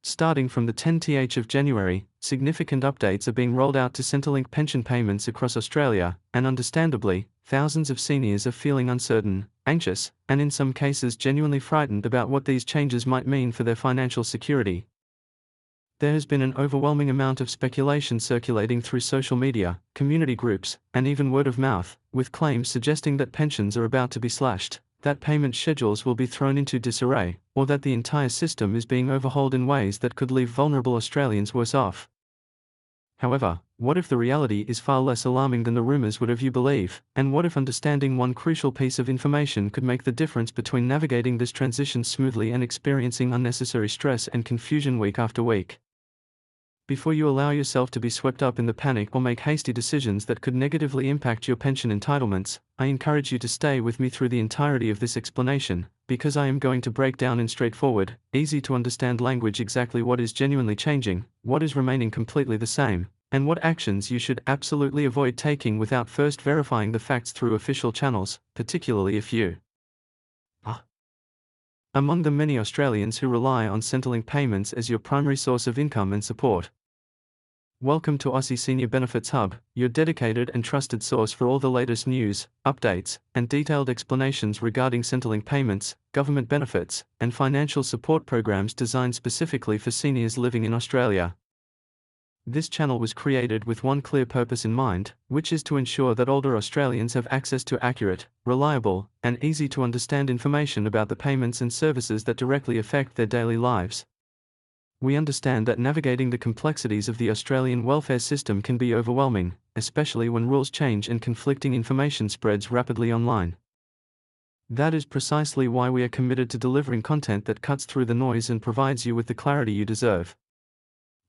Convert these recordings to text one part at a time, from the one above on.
Starting from the 10th of January, significant updates are being rolled out to Centrelink pension payments across Australia, and understandably, thousands of seniors are feeling uncertain, anxious, and in some cases genuinely frightened about what these changes might mean for their financial security. There has been an overwhelming amount of speculation circulating through social media, community groups, and even word of mouth, with claims suggesting that pensions are about to be slashed, that payment schedules will be thrown into disarray, or that the entire system is being overhauled in ways that could leave vulnerable Australians worse off. However, what if the reality is far less alarming than the rumours would have you believe, and what if understanding one crucial piece of information could make the difference between navigating this transition smoothly and experiencing unnecessary stress and confusion week after week? Before you allow yourself to be swept up in the panic or make hasty decisions that could negatively impact your pension entitlements, I encourage you to stay with me through the entirety of this explanation, because I am going to break down in straightforward, easy to understand language exactly what is genuinely changing, what is remaining completely the same, and what actions you should absolutely avoid taking without first verifying the facts through official channels, particularly if you are among the many Australians who rely on Centrelink payments as your primary source of income and support. Welcome to Aussie Senior Benefits Hub, your dedicated and trusted source for all the latest news, updates, and detailed explanations regarding Centrelink payments, government benefits, and financial support programs designed specifically for seniors living in Australia. This channel was created with one clear purpose in mind, which is to ensure that older Australians have access to accurate, reliable, and easy to understand information about the payments and services that directly affect their daily lives. We understand that navigating the complexities of the Australian welfare system can be overwhelming, especially when rules change and conflicting information spreads rapidly online. That is precisely why we are committed to delivering content that cuts through the noise and provides you with the clarity you deserve.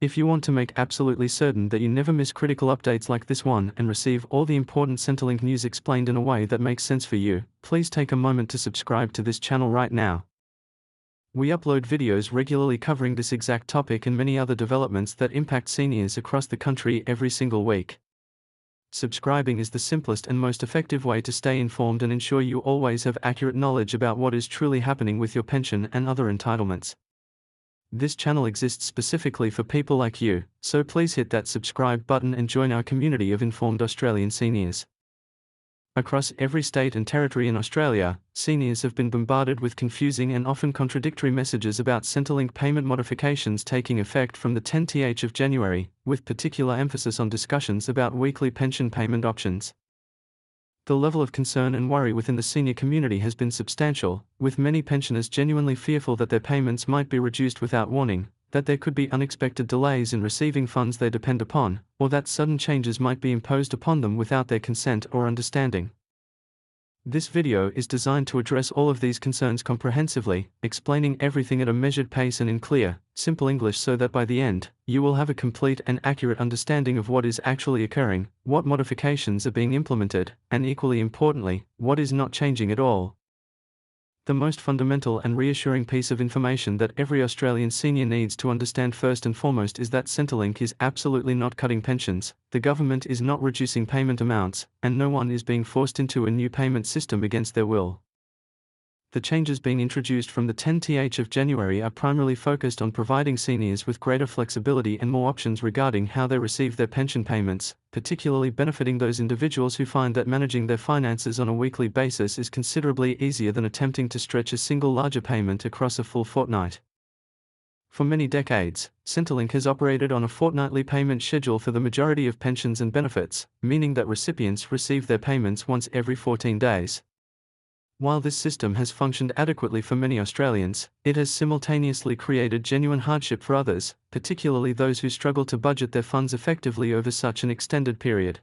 If you want to make absolutely certain that you never miss critical updates like this one and receive all the important Centrelink news explained in a way that makes sense for you, please take a moment to subscribe to this channel right now. We upload videos regularly covering this exact topic and many other developments that impact seniors across the country every single week. Subscribing is the simplest and most effective way to stay informed and ensure you always have accurate knowledge about what is truly happening with your pension and other entitlements. This channel exists specifically for people like you, so please hit that subscribe button and join our community of informed Australian seniors. Across every state and territory in Australia, seniors have been bombarded with confusing and often contradictory messages about Centrelink payment modifications taking effect from the 10th of January, with particular emphasis on discussions about weekly pension payment options. The level of concern and worry within the senior community has been substantial, with many pensioners genuinely fearful that their payments might be reduced without warning, that there could be unexpected delays in receiving funds they depend upon, or that sudden changes might be imposed upon them without their consent or understanding. This video is designed to address all of these concerns comprehensively, explaining everything at a measured pace and in clear, simple English so that by the end, you will have a complete and accurate understanding of what is actually occurring, what modifications are being implemented, and equally importantly, what is not changing at all. The most fundamental and reassuring piece of information that every Australian senior needs to understand first and foremost is that Centrelink is absolutely not cutting pensions, the government is not reducing payment amounts, and no one is being forced into a new payment system against their will. The changes being introduced from the 10th of January are primarily focused on providing seniors with greater flexibility and more options regarding how they receive their pension payments, particularly benefiting those individuals who find that managing their finances on a weekly basis is considerably easier than attempting to stretch a single larger payment across a full fortnight. For many decades, Centrelink has operated on a fortnightly payment schedule for the majority of pensions and benefits, meaning that recipients receive their payments once every 14 days. While this system has functioned adequately for many Australians, it has simultaneously created genuine hardship for others, particularly those who struggle to budget their funds effectively over such an extended period.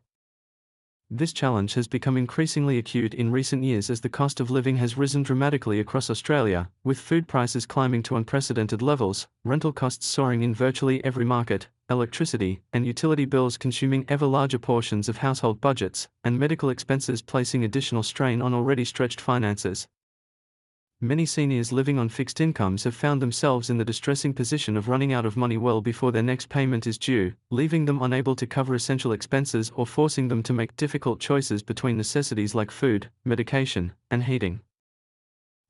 This challenge has become increasingly acute in recent years as the cost of living has risen dramatically across Australia, with food prices climbing to unprecedented levels, rental costs soaring in virtually every market, electricity and utility bills consuming ever larger portions of household budgets, and medical expenses placing additional strain on already stretched finances. Many seniors living on fixed incomes have found themselves in the distressing position of running out of money well before their next payment is due, leaving them unable to cover essential expenses or forcing them to make difficult choices between necessities like food, medication, and heating.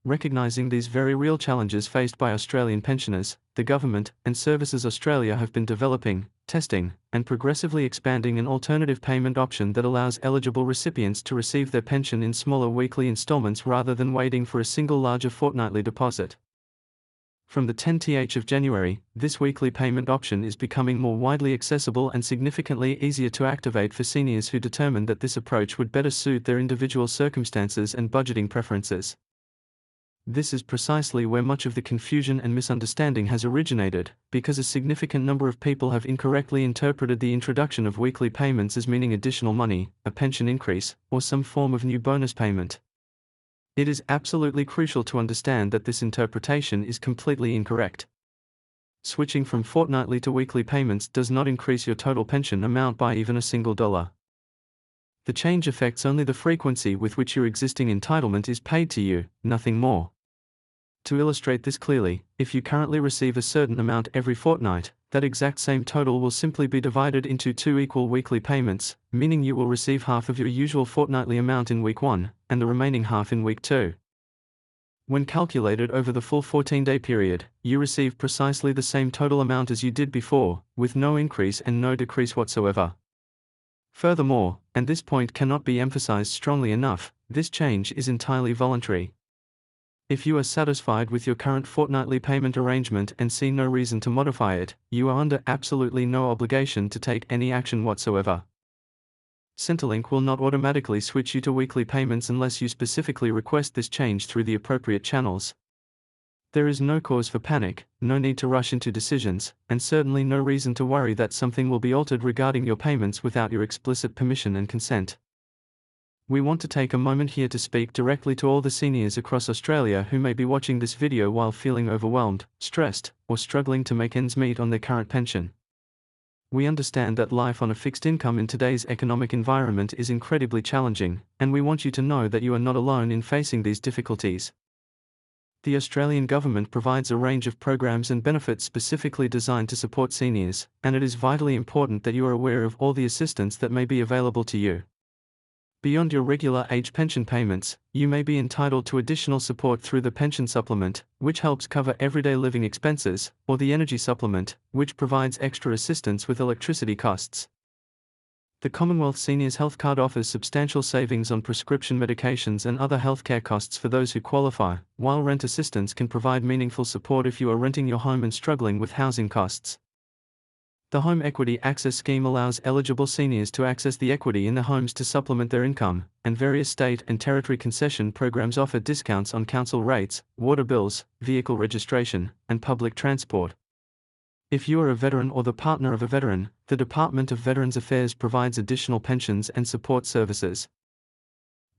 Recognizing these very real challenges faced by Australian pensioners, the government and Services Australia have been developing, testing, and progressively expanding an alternative payment option that allows eligible recipients to receive their pension in smaller weekly installments rather than waiting for a single larger fortnightly deposit. From the 10th of January, this weekly payment option is becoming more widely accessible and significantly easier to activate for seniors who determine that this approach would better suit their individual circumstances and budgeting preferences. This is precisely where much of the confusion and misunderstanding has originated, because a significant number of people have incorrectly interpreted the introduction of weekly payments as meaning additional money, a pension increase, or some form of new bonus payment. It is absolutely crucial to understand that this interpretation is completely incorrect. Switching from fortnightly to weekly payments does not increase your total pension amount by even a single dollar. The change affects only the frequency with which your existing entitlement is paid to you, nothing more. To illustrate this clearly, if you currently receive a certain amount every fortnight, that exact same total will simply be divided into 2 equal weekly payments, meaning you will receive half of your usual fortnightly amount in week 1, and the remaining half in week 2. When calculated over the full 14-day period, you receive precisely the same total amount as you did before, with no increase and no decrease whatsoever. Furthermore, and this point cannot be emphasized strongly enough, this change is entirely voluntary. If you are satisfied with your current fortnightly payment arrangement and see no reason to modify it, you are under absolutely no obligation to take any action whatsoever. Centrelink will not automatically switch you to weekly payments unless you specifically request this change through the appropriate channels. There is no cause for panic, no need to rush into decisions, and certainly no reason to worry that something will be altered regarding your payments without your explicit permission and consent. We want to take a moment here to speak directly to all the seniors across Australia who may be watching this video while feeling overwhelmed, stressed, or struggling to make ends meet on their current pension. We understand that life on a fixed income in today's economic environment is incredibly challenging, and we want you to know that you are not alone in facing these difficulties. The Australian government provides a range of programs and benefits specifically designed to support seniors, and it is vitally important that you are aware of all the assistance that may be available to you. Beyond your regular age pension payments, you may be entitled to additional support through the pension supplement, which helps cover everyday living expenses, or the energy supplement, which provides extra assistance with electricity costs. The Commonwealth Seniors Health Card offers substantial savings on prescription medications and other healthcare costs for those who qualify, while rent assistance can provide meaningful support if you are renting your home and struggling with housing costs. The Home Equity Access Scheme allows eligible seniors to access the equity in their homes to supplement their income, and various state and territory concession programs offer discounts on council rates, water bills, vehicle registration, and public transport. If you are a veteran or the partner of a veteran, the Department of Veterans Affairs provides additional pensions and support services.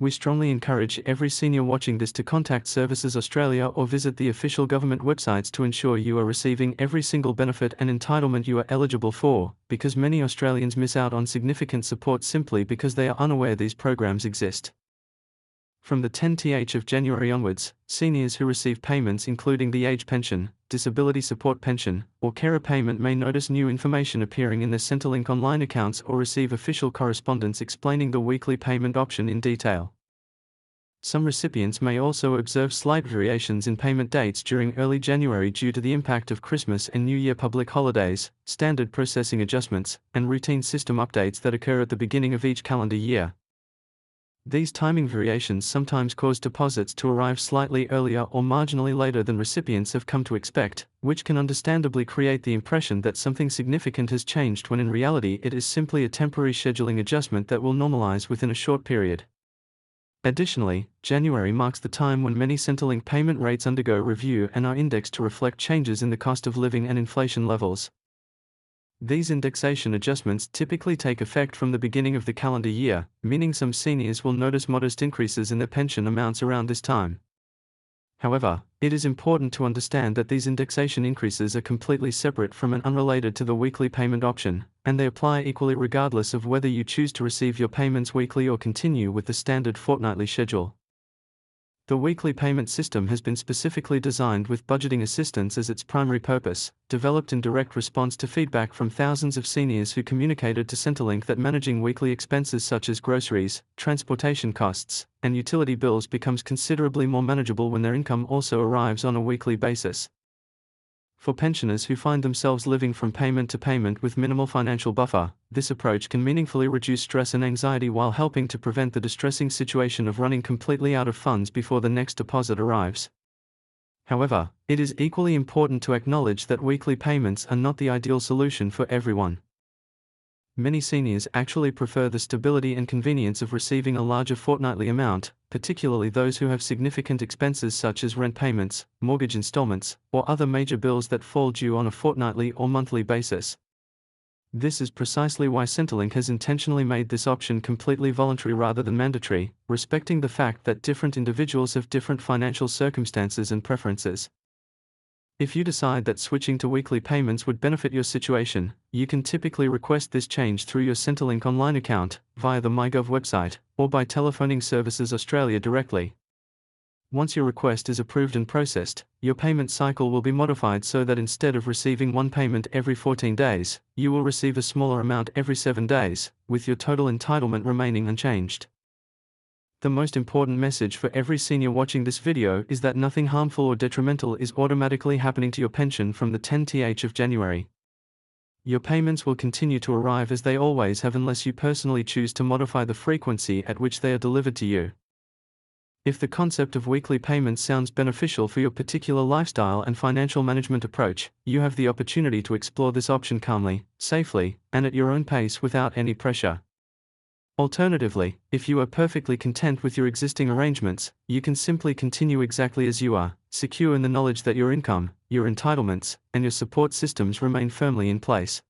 We strongly encourage every senior watching this to contact Services Australia or visit the official government websites to ensure you are receiving every single benefit and entitlement you are eligible for, because many Australians miss out on significant support simply because they are unaware these programs exist. From the 10th of January onwards, seniors who receive payments including the age pension, disability support pension, or carer payment may notice new information appearing in their Centrelink online accounts or receive official correspondence explaining the weekly payment option in detail. Some recipients may also observe slight variations in payment dates during early January due to the impact of Christmas and New Year public holidays, standard processing adjustments, and routine system updates that occur at the beginning of each calendar year. These timing variations sometimes cause deposits to arrive slightly earlier or marginally later than recipients have come to expect, which can understandably create the impression that something significant has changed when in reality it is simply a temporary scheduling adjustment that will normalize within a short period. Additionally, January marks the time when many Centrelink payment rates undergo review and are indexed to reflect changes in the cost of living and inflation levels. These indexation adjustments typically take effect from the beginning of the calendar year, meaning some seniors will notice modest increases in their pension amounts around this time. However, it is important to understand that these indexation increases are completely separate from and unrelated to the weekly payment option, and they apply equally regardless of whether you choose to receive your payments weekly or continue with the standard fortnightly schedule. The weekly payment system has been specifically designed with budgeting assistance as its primary purpose, developed in direct response to feedback from thousands of seniors who communicated to Centrelink that managing weekly expenses such as groceries, transportation costs, and utility bills becomes considerably more manageable when their income also arrives on a weekly basis. For pensioners who find themselves living from payment to payment with minimal financial buffer, this approach can meaningfully reduce stress and anxiety while helping to prevent the distressing situation of running completely out of funds before the next deposit arrives. However, it is equally important to acknowledge that weekly payments are not the ideal solution for everyone. Many seniors actually prefer the stability and convenience of receiving a larger fortnightly amount, particularly those who have significant expenses such as rent payments, mortgage installments, or other major bills that fall due on a fortnightly or monthly basis. This is precisely why Centrelink has intentionally made this option completely voluntary rather than mandatory, respecting the fact that different individuals have different financial circumstances and preferences. If you decide that switching to weekly payments would benefit your situation, you can typically request this change through your Centrelink online account, via the MyGov website, or by telephoning Services Australia directly. Once your request is approved and processed, your payment cycle will be modified so that instead of receiving one payment every 14 days, you will receive a smaller amount every 7 days, with your total entitlement remaining unchanged. The most important message for every senior watching this video is that nothing harmful or detrimental is automatically happening to your pension from the 10th of January. Your payments will continue to arrive as they always have unless you personally choose to modify the frequency at which they are delivered to you. If the concept of weekly payments sounds beneficial for your particular lifestyle and financial management approach, you have the opportunity to explore this option calmly, safely, and at your own pace without any pressure. Alternatively, if you are perfectly content with your existing arrangements, you can simply continue exactly as you are, secure in the knowledge that your income, your entitlements, and your support systems remain firmly in place.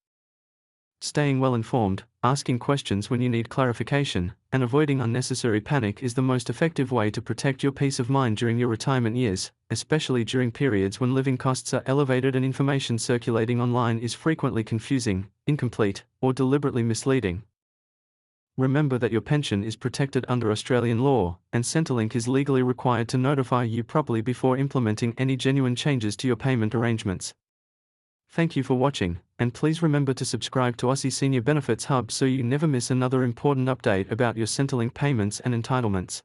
Staying well informed, asking questions when you need clarification, and avoiding unnecessary panic is the most effective way to protect your peace of mind during your retirement years, especially during periods when living costs are elevated and information circulating online is frequently confusing, incomplete, or deliberately misleading. Remember that your pension is protected under Australian law, and Centrelink is legally required to notify you properly before implementing any genuine changes to your payment arrangements. Thank you for watching, and please remember to subscribe to Aussie Senior Benefits Hub so you never miss another important update about your Centrelink payments and entitlements.